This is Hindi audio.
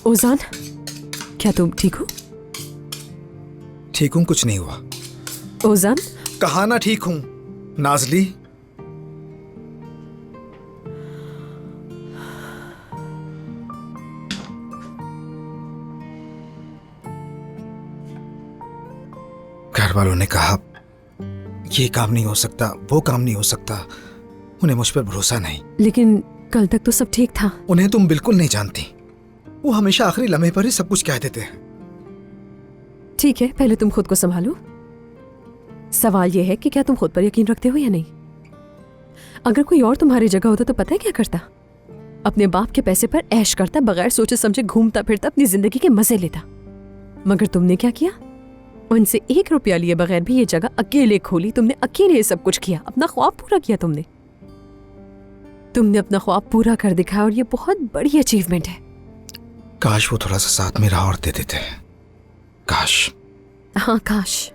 ओजान, क्या तुम ठीक हो? ठीक हूँ, कुछ नहीं हुआ। ओजान, कहा ना ठीक हूँ। नाजली, घर वालों ने कहा ये काम नहीं हो सकता, वो काम नहीं हो सकता। उन्हें मुझ पर भरोसा नहीं। लेकिन कल तक तो सब ठीक था। उन्हें तुम बिल्कुल नहीं जानती। वो हमेशा आखिरी लम्हे पर ही सब कुछ कह देते हैं। ठीक है, पहले तुम खुद को संभालो। सवाल यह है कि क्या तुम खुद पर यकीन रखते हो या नहीं? अगर कोई और तुम्हारी जगह होता तो पता है क्या करता? अपने बाप के पैसे पर ऐश करता, बगैर सोचे समझे घूमता फिरता, अपनी जिंदगी के मजे लेता। मगर तुमने क्या किया? उनसे 1 रुपया लिए बगैर भी ये जगह अकेले खोली। तुमने अकेले ये सब कुछ किया, अपना ख्वाब पूरा किया। तुमने अपना ख्वाब पूरा कर दिखाया और ये बहुत बड़ी अचीवमेंट है। काश वो थोड़ा सा साथ में रहा और दे देते। काश। हाँ, काश।